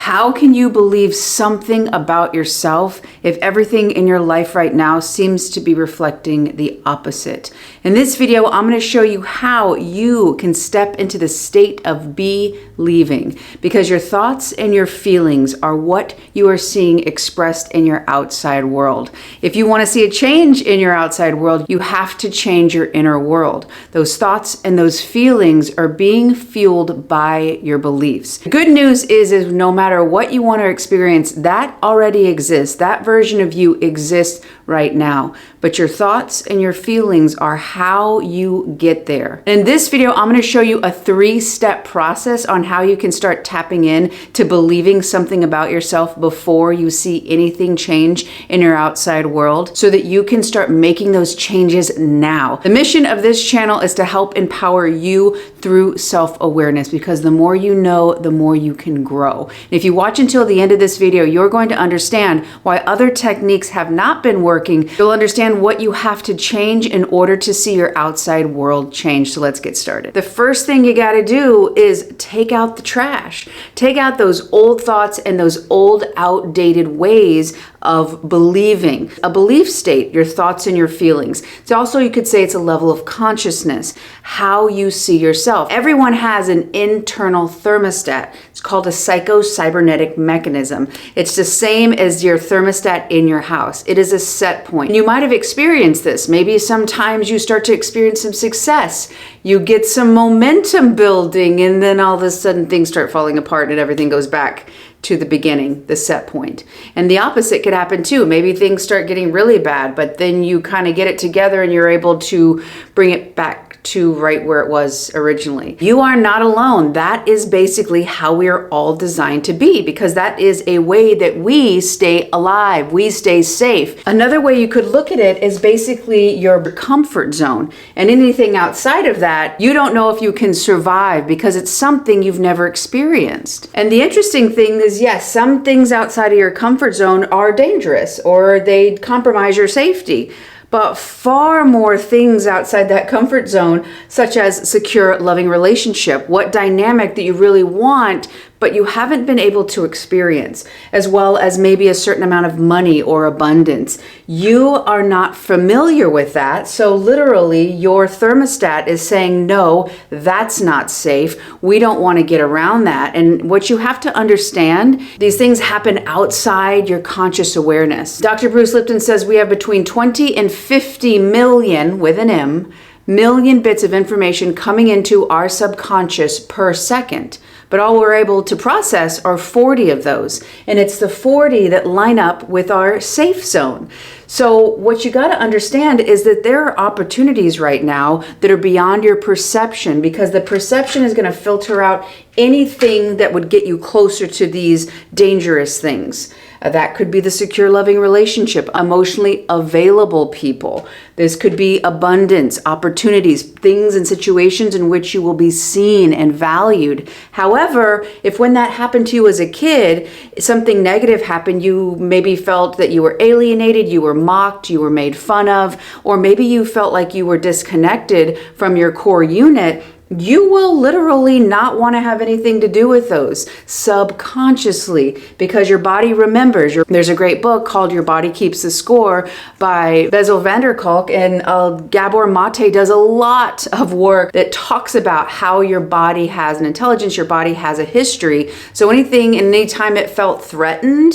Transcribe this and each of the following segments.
How can you believe something about yourself if everything in your life right now seems to be reflecting the opposite? In this video, I'm going to show you how you can step into the state of believing, because your thoughts and your feelings are what you are seeing expressed in your outside world. If you want to see a change in your outside world, you have to change your inner world. Those thoughts and those feelings are being fueled by your beliefs. The good news is no matter what you want to experience, that already exists. That version of you exists right now. But your thoughts and your feelings are how you get there. In this video, I'm going to show you a 3-step process on how you can start tapping in to believing something about yourself before you see anything change in your outside world, so that you can start making those changes now. The mission of this channel is to help empower you through self-awareness, because the more you know, the more you can grow. And if you watch until the end of this video, you're going to understand why other techniques have not been working. You'll understand what you have to change in order to see your outside world change. So let's get started. The first thing you got to do is take out the trash. Take out those old thoughts and those old outdated ways of believing. A belief state, your thoughts and your feelings. It's also, you could say, it's a level of consciousness, how you see yourself. Everyone has an internal thermostat. It's called a cybernetic mechanism. It's the same as your thermostat in your house. It is a set point. You might have experienced this. Maybe sometimes you start to experience some success. You get some momentum building, and then all of a sudden things start falling apart and everything goes back to the beginning, the set point. And the opposite could happen too. Maybe things start getting really bad, but then you kind of get it together and you're able to bring it back to right where it was originally. You are not alone. That is basically how we are all designed to be, because that is a way that we stay alive, we stay safe. Another way you could look at it is basically your comfort zone. And anything outside of that, you don't know if you can survive, because it's something you've never experienced. And the interesting thing is, yes, some things outside of your comfort zone are dangerous or they compromise your safety. But far more things outside that comfort zone, such as secure, loving relationship, what dynamic that you really want, but you haven't been able to experience, as well as maybe a certain amount of money or abundance. You are not familiar with that. So literally your thermostat is saying, no, that's not safe. We don't want to get around that. And what you have to understand, these things happen outside your conscious awareness. Dr. Bruce Lipton says we have between 20 and 50 million, with an M, million bits of information coming into our subconscious per second. But all we're able to process are 40 of those. And it's the 40 that line up with our safe zone. So what you got to understand is that there are opportunities right now that are beyond your perception, because the perception is going to filter out anything that would get you closer to these dangerous things. That could be the secure, loving relationship, emotionally available people. This could be abundance, opportunities, things and situations in which you will be seen and valued. However, if when that happened to you as a kid, something negative happened, you maybe felt that you were alienated, you were mocked, you were made fun of, or maybe you felt like you were disconnected from your core unit, you will literally not want to have anything to do with those subconsciously, because your body remembers. There's a great book called Your Body Keeps the Score by Bessel van der Kolk, and Gabor Mate does a lot of work that talks about how your body has an intelligence, your body has a history. So anything and anytime it felt threatened,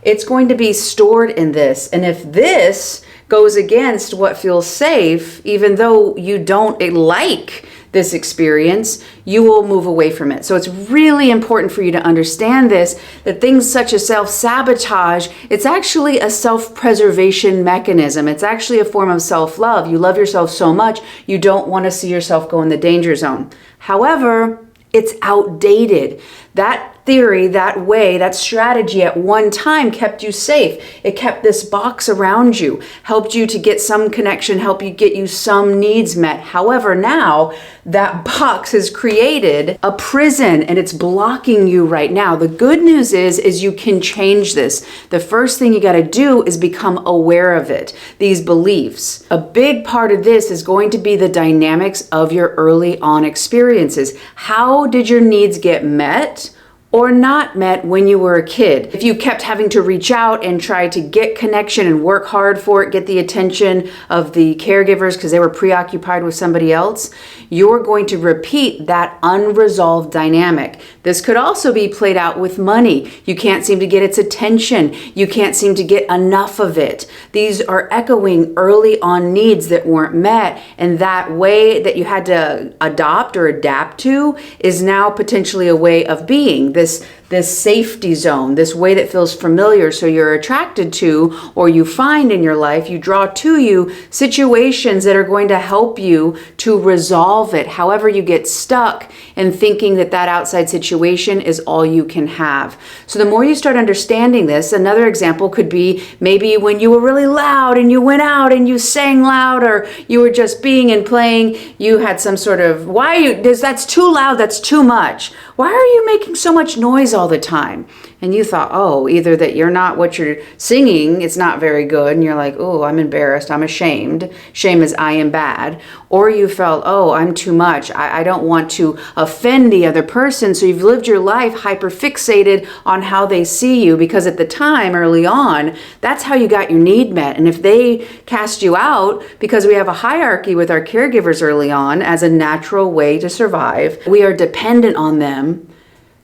it's going to be stored in this. And if this goes against what feels safe, even though you don't like this experience, you will move away from it. So it's really important for you to understand this, that things such as self-sabotage, it's actually a self-preservation mechanism. It's actually a form of self-love. You love yourself so much, you don't want to see yourself go in the danger zone. However, it's outdated. That theory, that way, that strategy at one time kept you safe. It kept this box around you, helped you to get some connection, helped you get you some needs met. However, now that box has created a prison and it's blocking you right now. The good news is you can change this. The first thing you got to do is become aware of it, these beliefs. A big part of this is going to be the dynamics of your early on experiences. How did your needs get met? or not met when you were a kid. If you kept having to reach out and try to get connection and work hard for it, get the attention of the caregivers because they were preoccupied with somebody else, you're going to repeat that unresolved dynamic. This could also be played out with money. You can't seem to get its attention. You can't seem to get enough of it. These are echoing early on needs that weren't met, and that way that you had to adopt or adapt to is now potentially a way of being. This safety zone, this way that feels familiar, so you're attracted to, or you find in your life, you draw to you situations that are going to help you to resolve it. However, you get stuck in thinking that that outside situation is all you can have. So the more you start understanding this, another example could be maybe when you were really loud and you went out and you sang loud, or you were just being and playing, you had some sort of, that's too loud, that's too much. Why are you making so much noise all the time? And you thought, oh, either that you're not, what you're singing, it's not very good, and you're like, oh, I'm embarrassed, I'm ashamed. Shame is I am bad. Or you felt, oh, I'm too much. I don't want to offend the other person. So you've lived your life hyper fixated on how they see you, because at the time, early on, that's how you got your need met. And if they cast you out, because we have a hierarchy with our caregivers early on as a natural way to survive, we are dependent on them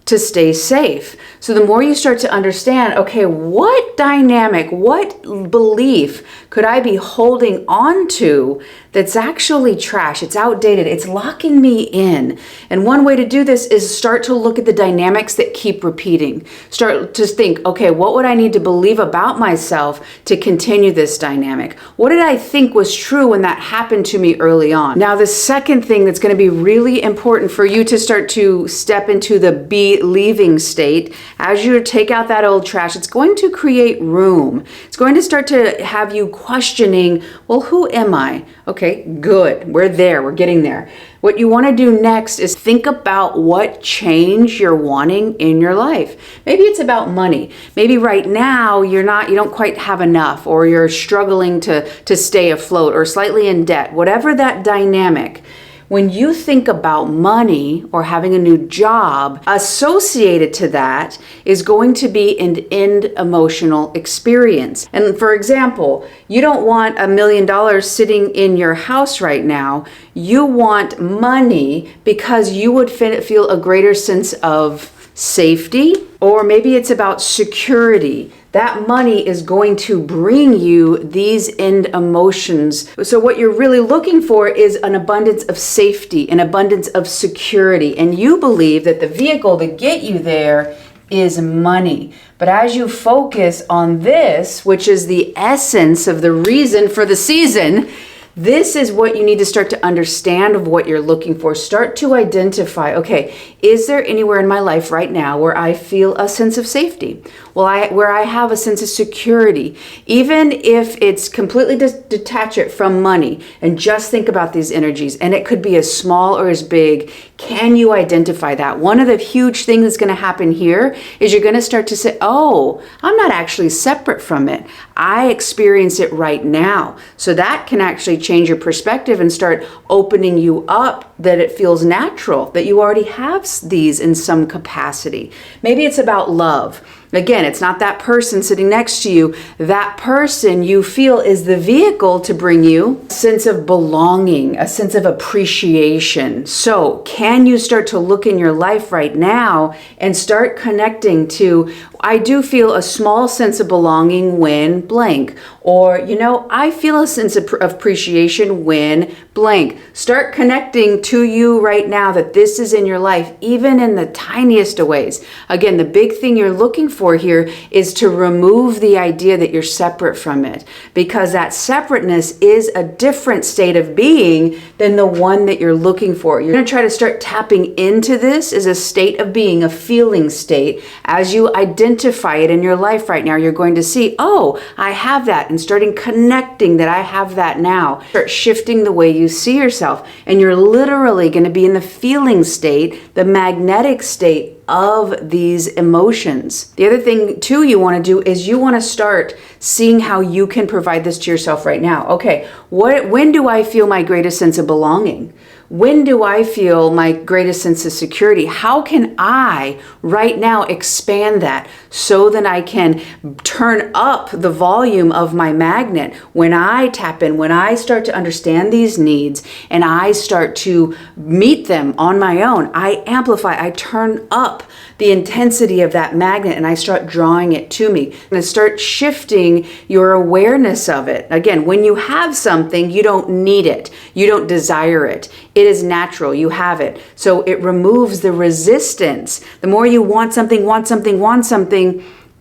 to stay safe. So the more you start to understand, okay, what dynamic, what belief could I be holding on to that's actually trash, it's outdated, it's locking me in. And one way to do this is start to look at the dynamics that keep repeating. Start to think, okay, what would I need to believe about myself to continue this dynamic? What did I think was true when that happened to me early on? Now, the second thing that's going to be really important for you to start to step into the believing state, as you take out that old trash, it's going to create room. It's going to start to have you questioning, well, who am I? Okay, good. We're there. We're getting there. What you want to do next is think about what change you're wanting in your life. Maybe it's about money. Maybe right now you don't quite have enough, or you're struggling to stay afloat, or slightly in debt. Whatever that dynamic, when you think about money or having a new job, associated to that is going to be an end emotional experience. And for example, you don't want $1 million sitting in your house right now. You want money because you would feel a greater sense of safety, or maybe it's about security. That money is going to bring you these end emotions. So what you're really looking for is an abundance of safety, an abundance of security. And you believe that the vehicle to get you there is money. But as you focus on this, which is the essence of the reason for the season, this is what you need to start to understand of what you're looking for. Start to identify, okay, is there anywhere in my life right now where I feel a sense of safety? Where I have a sense of security? Even if it's completely detach it from money and just think about these energies, and it could be as small or as big. Can you identify that? One of the huge things that's going to happen here is you're going to start to say, oh, I'm not actually separate from it. I experience it right now. So that can actually change your perspective and start opening you up, that it feels natural, that you already have these in some capacity. Maybe it's about love. Again, it's not that person sitting next to you. That person you feel is the vehicle to bring you a sense of belonging, a sense of appreciation. So can you start to look in your life right now and start connecting to, I do feel a small sense of belonging when blank, or, I feel a sense of appreciation when blank. Start connecting to you right now that this is in your life, even in the tiniest of ways. Again, the big thing you're looking for here is to remove the idea that you're separate from it, because that separateness is a different state of being than the one that you're looking for. You're going to try to start tapping into this as a state of being, a feeling state. As you identify it in your life right now, you're going to see, oh, I have that, and starting connecting that I have that now. Start shifting the way you see yourself, and you're literally going to be in the feeling state, the magnetic state of these emotions. The other thing too you want to do is you want to start seeing how you can provide this to yourself right now. Okay, when do I feel my greatest sense of belonging? When do I feel my greatest sense of security? How can I right now expand that so that I can turn up the volume of my magnet? When I tap in, when I start to understand these needs and I start to meet them on my own, I amplify, I turn up the intensity of that magnet and I start drawing it to me. And I start shifting your awareness of it. Again, when you have something, you don't need it. You don't desire it. It is natural. You have it. So it removes the resistance. The more you want something,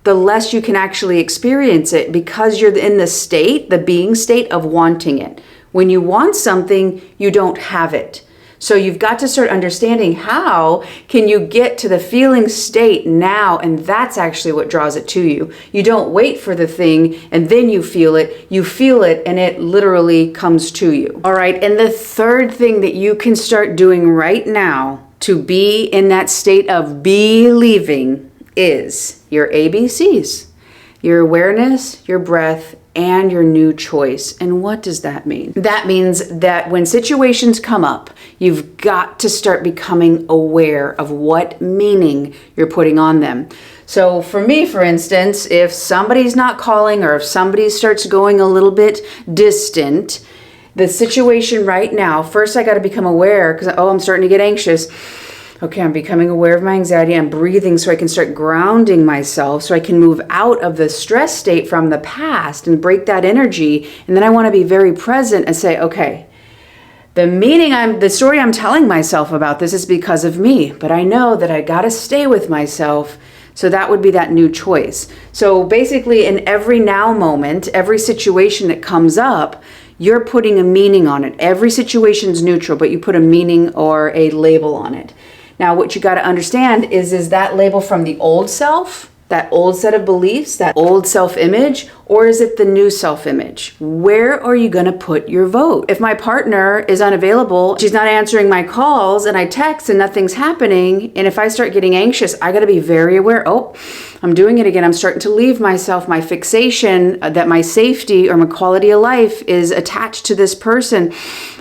the less you can actually experience it because you're in the state, the being state of wanting it. When you want something, you don't have it. So you've got to start understanding how can you get to the feeling state now, and that's actually what draws it to you. You don't wait for the thing and then you feel it and it literally comes to you. All right, and the third thing that you can start doing right now to be in that state of believing is your ABCs, your awareness, your breath, and your new choice. And what does that mean? That means that when situations come up, you've got to start becoming aware of what meaning you're putting on them. So for me, for instance, if somebody's not calling or if somebody starts going a little bit distant, the situation right now, first I got to become aware because, I'm starting to get anxious. Okay, I'm becoming aware of my anxiety. I'm breathing so I can start grounding myself so I can move out of the stress state from the past and break that energy. And then I want to be very present and say, okay, the story I'm telling myself about this is because of me, but I know that I got to stay with myself. So that would be that new choice. So basically in every now moment, every situation that comes up, you're putting a meaning on it. Every situation's neutral, but you put a meaning or a label on it. Now, what you got to understand is that label from the old self, that old set of beliefs, that old self-image, or is it the new self-image? Where are you going to put your vote? If my partner is unavailable, she's not answering my calls, and I text and nothing's happening, and if I start getting anxious, I got to be very aware, I'm doing it again. I'm starting to leave myself, my fixation, that my safety or my quality of life is attached to this person.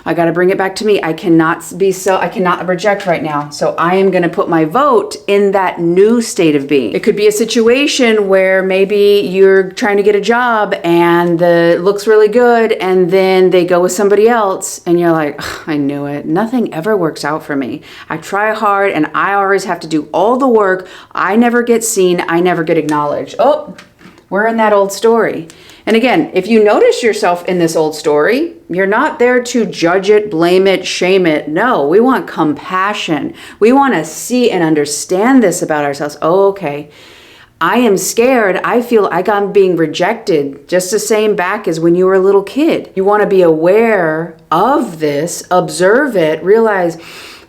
I got to bring it back to me. I cannot reject right now. So I am going to put my vote in that new state of being. It could be a situation where maybe you're trying to get a job and it looks really good and then they go with somebody else and you're like, I knew it. Nothing ever works out for me. I try hard and I always have to do all the work. I never get seen. I never get acknowledged. We're in that old story. And again, if you notice yourself in this old story, you're not there to judge it, blame it, shame it. No, we want compassion. We want to see and understand this about ourselves. Okay, I am scared. I feel like I'm being rejected, just the same back as when you were a little kid. You want to be aware of this, observe it, realize,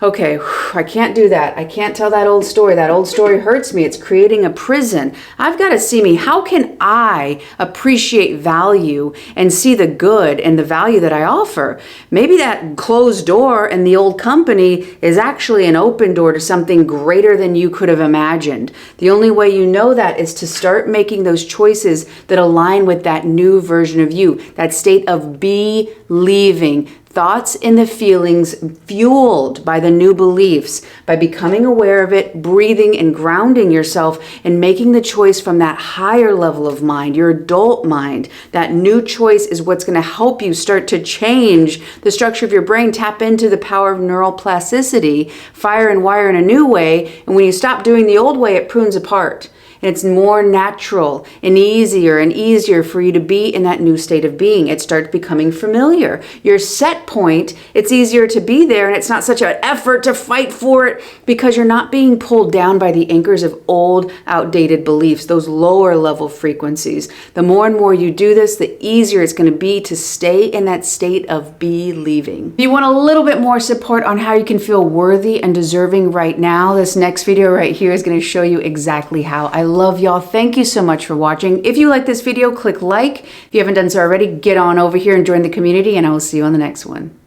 okay, I can't do that. I can't tell that old story. That old story hurts me. It's creating a prison. I've got to see me. How can I appreciate value and see the good and the value that I offer? Maybe that closed door in the old company is actually an open door to something greater than you could have imagined. The only way you know that is to start making those choices that align with that new version of you, that state of believing. Thoughts and the feelings fueled by the new beliefs, by becoming aware of it, breathing and grounding yourself and making the choice from that higher level of mind, your adult mind. That new choice is what's going to help you start to change the structure of your brain, tap into the power of neural plasticity, fire and wire in a new way. And when you stop doing the old way, it prunes apart. And it's more natural and easier for you to be in that new state of being. It starts becoming familiar. Your set point, it's easier to be there and it's not such an effort to fight for it because you're not being pulled down by the anchors of old, outdated beliefs, those lower level frequencies. The more and more you do this, the easier it's going to be to stay in that state of believing. If you want a little bit more support on how you can feel worthy and deserving right now, this next video right here is going to show you exactly how. I love y'all. Thank you so much for watching. If you like this video, click like. If you haven't done so already, get on over here and join the community, and I will see you on the next one.